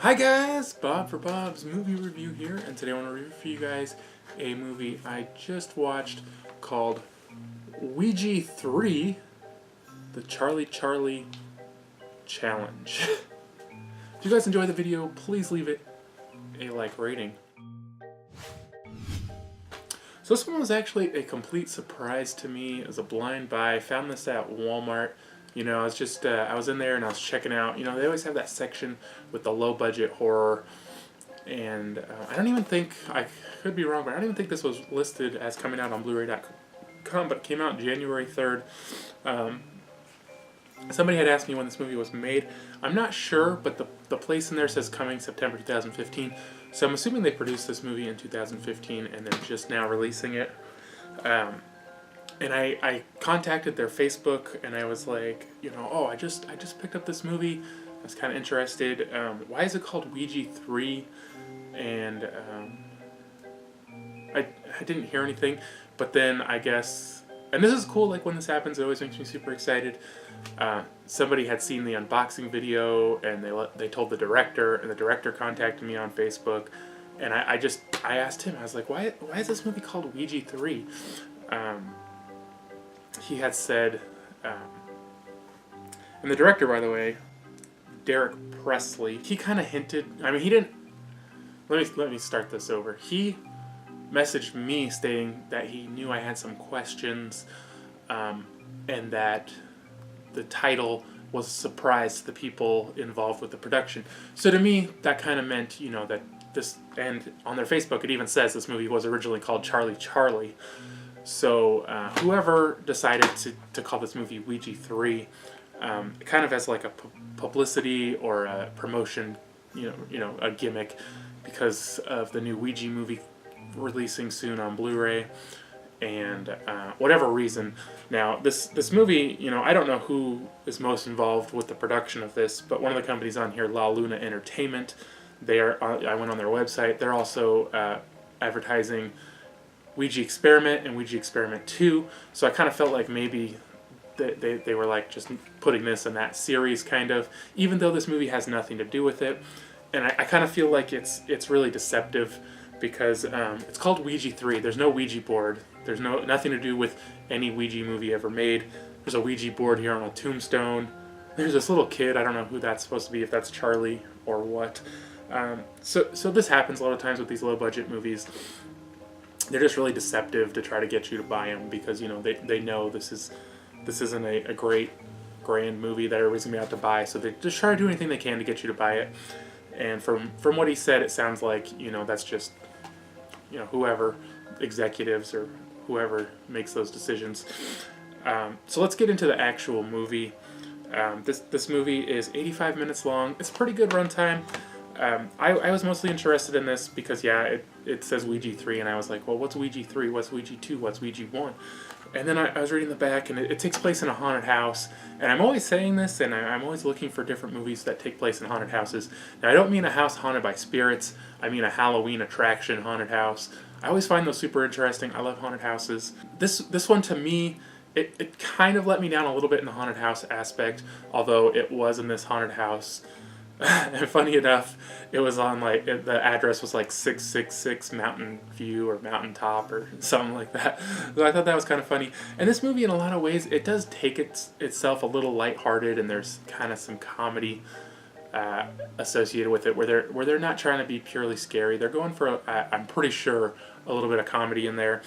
Hi guys, Bob for Bob's Movie Review here, and today I want to review for you guys a movie I just watched called Ouija 3, The Charlie Challenge. If you guys enjoyed the video, please leave it a like rating. So this one was actually a complete surprise to me. It was a blind buy. I found this at Walmart. You know, I was in there and I was checking out, they always have that section with the low budget horror. And I don't even think, I could be wrong, but I don't even think this was listed as coming out on Blu-ray.com, but it came out January 3rd. Somebody had asked me when this movie was made. I'm not sure, but the place in there says coming September 2015. So I'm assuming they produced this movie in 2015 and then just now releasing it. And I contacted their Facebook and I was like, I just picked up this movie. I was kind of interested. Why is it called Ouija 3? And I didn't hear anything. But then I guess, and this is cool, like when this happens, it always makes me super excited. Somebody had seen the unboxing video and they told the director, and the director contacted me on Facebook. And I asked him, I was like, why is this movie called Ouija 3? He had said, and the director, by the way, Derek Presley, he kind of hinted, he didn't, let me start this over. He messaged me stating that he knew I had some questions, and that the title was a surprise to the people involved with the production. So to me, that kind of meant, that this, and on their Facebook it even says this movie was originally called Charlie. So whoever decided to call this movie Ouija 3, kind of as like a publicity or a promotion, a gimmick, because of the new Ouija movie releasing soon on Blu-ray, and whatever reason. Now this movie, I don't know who is most involved with the production of this, but one of the companies on here, La Luna Entertainment, I went on their website. They're also advertising Ouija Experiment and Ouija Experiment 2, so I kind of felt like maybe they were like just putting this in that series, kind of, even though this movie has nothing to do with it. And I kind of feel like it's really deceptive, because it's called Ouija 3. There's no Ouija board. There's nothing to do with any Ouija movie ever made. There's a Ouija board here on a tombstone. There's this little kid. I don't know who that's supposed to be, if that's Charlie or what. So this happens a lot of times with these low budget movies. They're just really deceptive to try to get you to buy them, because they know this isn't a great grand movie that everybody's gonna be out to buy. So they just try to do anything they can to get you to buy it. And from what he said, it sounds like that's just whoever, executives or whoever makes those decisions. So let's get into the actual movie. This movie is 85 minutes long. It's pretty good runtime. I was mostly interested in this because, it says Ouija 3, and I was like, well, what's Ouija 3? What's Ouija 2? What's Ouija 1? And then I was reading the back, and it takes place in a haunted house. And I'm always saying this, and I'm always looking for different movies that take place in haunted houses. Now, I don't mean a house haunted by spirits. I mean a Halloween attraction haunted house. I always find those super interesting. I love haunted houses. This one, to me, it kind of let me down a little bit in the haunted house aspect, although it was in this haunted house. And funny enough, it was on the address was like 666 Mountain View or Mountain Top or something like that. So I thought that was kind of funny. And this movie, in a lot of ways, it does take itself a little lighthearted, and there's kind of some comedy associated with it, where they're not trying to be purely scary. They're going for I'm pretty sure a little bit of comedy in there.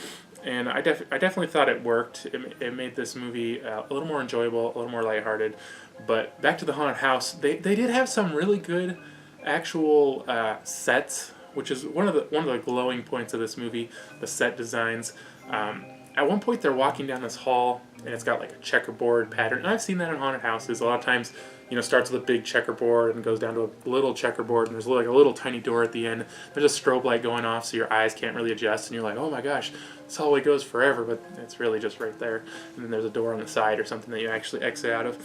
And I definitely thought it worked. It made this movie a little more enjoyable, a little more lighthearted. But back to the haunted house, they did have some really good actual sets, which is one of the glowing points of this movie. The set designs. At one point, they're walking down this hall, and it's got like a checkerboard pattern. And I've seen that in haunted houses a lot of times. Starts with a big checkerboard and goes down to a little checkerboard, and there's like a little tiny door at the end. There's a strobe light going off, so your eyes can't really adjust, and you're like, oh my gosh, this hallway goes forever, but it's really just right there. And then there's a door on the side or something that you actually exit out of.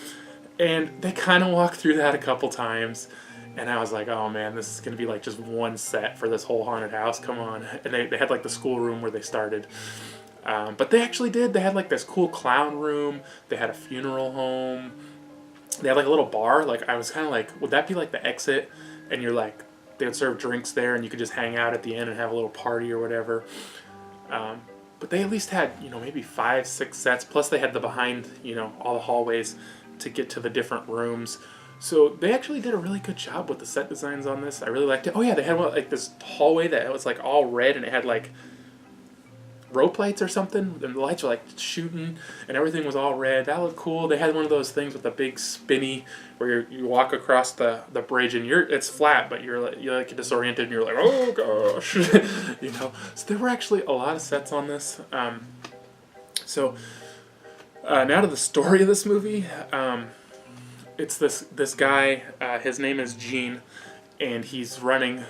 And they kind of walk through that a couple times, and I was like, oh man, this is going to be like just one set for this whole haunted house, come on. And they had like the schoolroom where they started. But they actually did. They had like this cool clown room. They had a funeral home. They had like a little bar. Like I was kind of like, would that be like the exit? and you're like, they would serve drinks there, and you could just hang out at the end and have a little party or whatever. But they at least had, maybe 5, 6 sets, plus they had the behind, all the hallways to get to the different rooms. So they actually did a really good job with the set designs on this. I really liked it. Oh yeah, they had like this hallway that was like all red, and it had like rope lights or something, and the lights were like shooting, and everything was all red. That looked cool. They had one of those things with a big spinny where you walk across the bridge, and it's flat, but you're like disoriented, and you're like, oh gosh, So there were actually a lot of sets on this. So now to the story of this movie. It's this guy. His name is Gene, and he's running.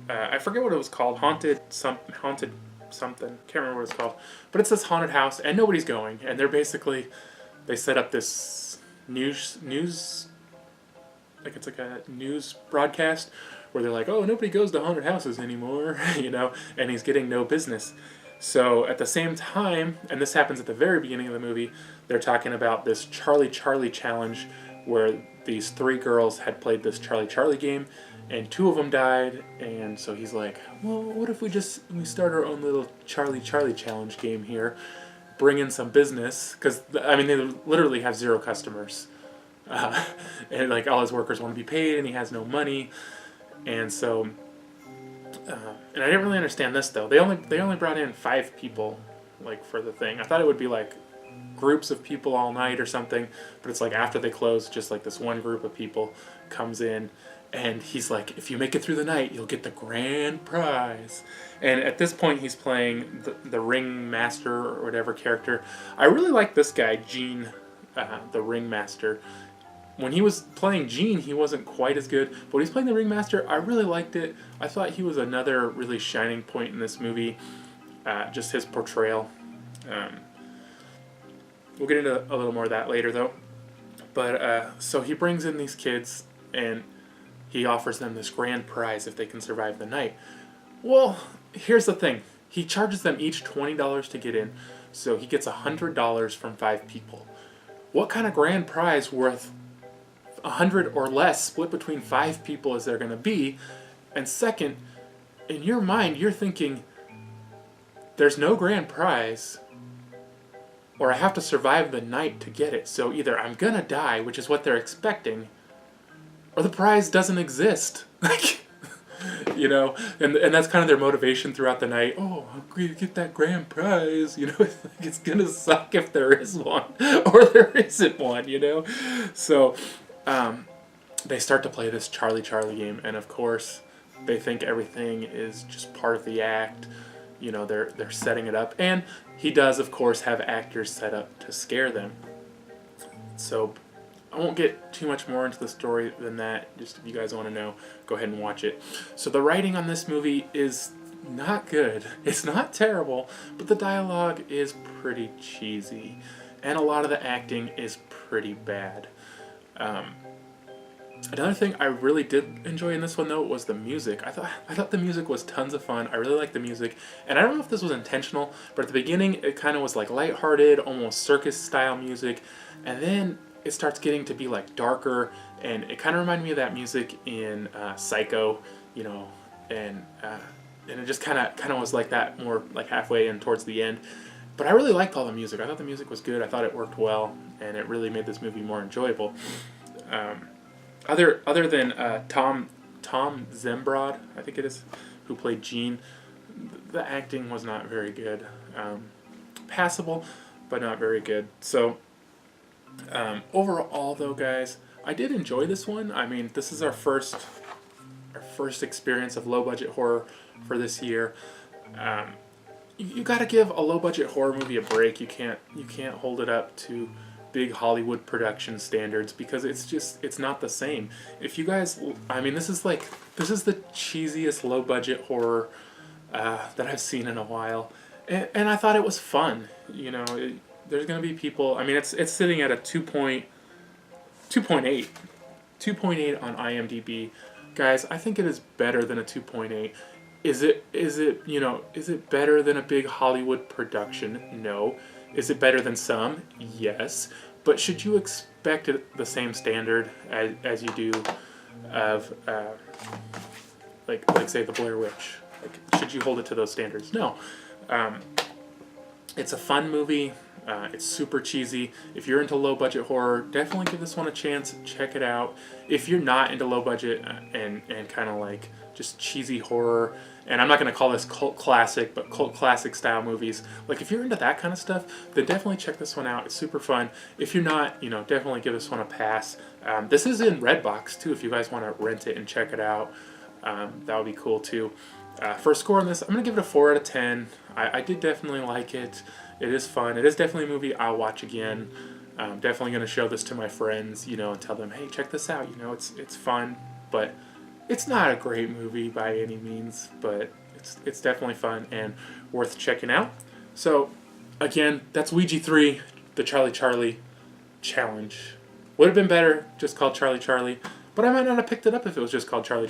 I forget what it was called. Haunted something. Can't remember what it's called. But it's this haunted house, and nobody's going. And they set up this news, like it's like a news broadcast where they're like, oh, nobody goes to haunted houses anymore, and he's getting no business. So at the same time, and this happens at the very beginning of the movie, they're talking about this Charlie challenge where these 3 girls had played this Charlie game, and 2 of them died, and so he's like, well, what if we start our own little Charlie challenge game here, bring in some business, because, they literally have 0 customers, and like all his workers want to be paid, and he has no money, and so, and I didn't really understand this though. They only brought in 5 people, like, for the thing. I thought it would be like groups of people all night or something, but it's like after they close, just like this one group of people comes in, and he's like, if you make it through the night, you'll get the grand prize. And at this point, he's playing the ring master or whatever character. I really like this guy, Gene, the ring master. When he was playing Gene, he wasn't quite as good, but when he's playing the ring master, I really liked it. I thought he was another really shining point in this movie, just his portrayal. We'll get into a little more of that later, though. But, so he brings in these kids, and he offers them this grand prize if they can survive the night. Well, here's the thing. He charges them each $20 to get in, so he gets $100 from 5 people. What kind of grand prize worth 100 or less split between 5 people is there going to be? And second, in your mind, you're thinking, there's no grand prize, or I have to survive the night to get it. So either I'm gonna die, which is what they're expecting, or the prize doesn't exist. Like, and that's kind of their motivation throughout the night. Oh, we get that grand prize, it's gonna suck if there is one, or there isn't one, So, they start to play this Charlie game, and of course, they think everything is just part of the act. They're setting it up, and he does, of course, have actors set up to scare them. So I won't get too much more into the story than that. Just if you guys want to know, go ahead and watch it. So the writing on this movie is not good. It's not terrible, but the dialogue is pretty cheesy, and a lot of the acting is pretty bad. Another thing I really did enjoy in this one, though, was the music. I thought the music was tons of fun. I really liked the music. And I don't know if this was intentional, but at the beginning, it kind of was like lighthearted, almost circus-style music. And then it starts getting to be like darker, and it kind of reminded me of that music in Psycho, and it just kind of was like that more like halfway in towards the end. But I really liked all the music. I thought the music was good. I thought it worked well, and it really made this movie more enjoyable. Other than Tom Zembrod, I think it is, who played Gene, the acting was not very good. Passable, but not very good. So overall, though, guys, I did enjoy this one. This is our first experience of low budget horror for this year. You got to give a low budget horror movie a break. You can't hold it up to big Hollywood production standards, because it's not the same. If you guys, this is the cheesiest low budget horror that I've seen in a while, and I thought it was fun. There's gonna be people. It's sitting at a 2.8 on IMDb, guys. I think it is better than a 2.8. Is it better than a big Hollywood production? No. Is it better than some? Yes. But should you expect the same standard as you do of like say the Blair Witch. Like, should you hold it to those standards? No. It's a fun movie. It's super cheesy. If you're into low budget horror, definitely give this one a chance. Check it out. If you're not into low budget and kind of like just cheesy horror, and I'm not going to call this cult classic, but cult classic style movies, like if you're into that kind of stuff, then definitely check this one out. It's super fun. If you're not, you know, definitely give this one a pass. This is in Redbox too, if you guys want to rent it and check it out. That would be cool too. For a score on this, I'm going to give it a 4 out of 10. I did definitely like it. It is fun. It is definitely a movie I'll watch again. I'm definitely going to show this to my friends, you know, and tell them, hey, check this out. You know, it's fun, but it's not a great movie by any means, but it's definitely fun and worth checking out. So, again, that's Ouija 3, the Charlie challenge. Would have been better just called Charlie, but I might not have picked it up if it was just called Charlie.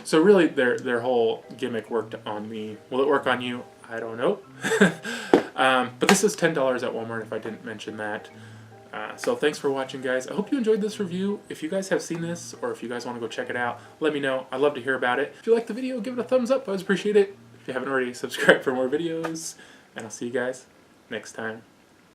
So really, their whole gimmick worked on me. Will it work on you? I don't know. But this is $10 at Walmart if I didn't mention that. So thanks for watching, guys. I hope you enjoyed this review. If you guys have seen this, or if you guys want to go check it out, let me know. I'd love to hear about it. If you liked the video, give it a thumbs up. I always appreciate it. If you haven't already, subscribe for more videos. And I'll see you guys next time.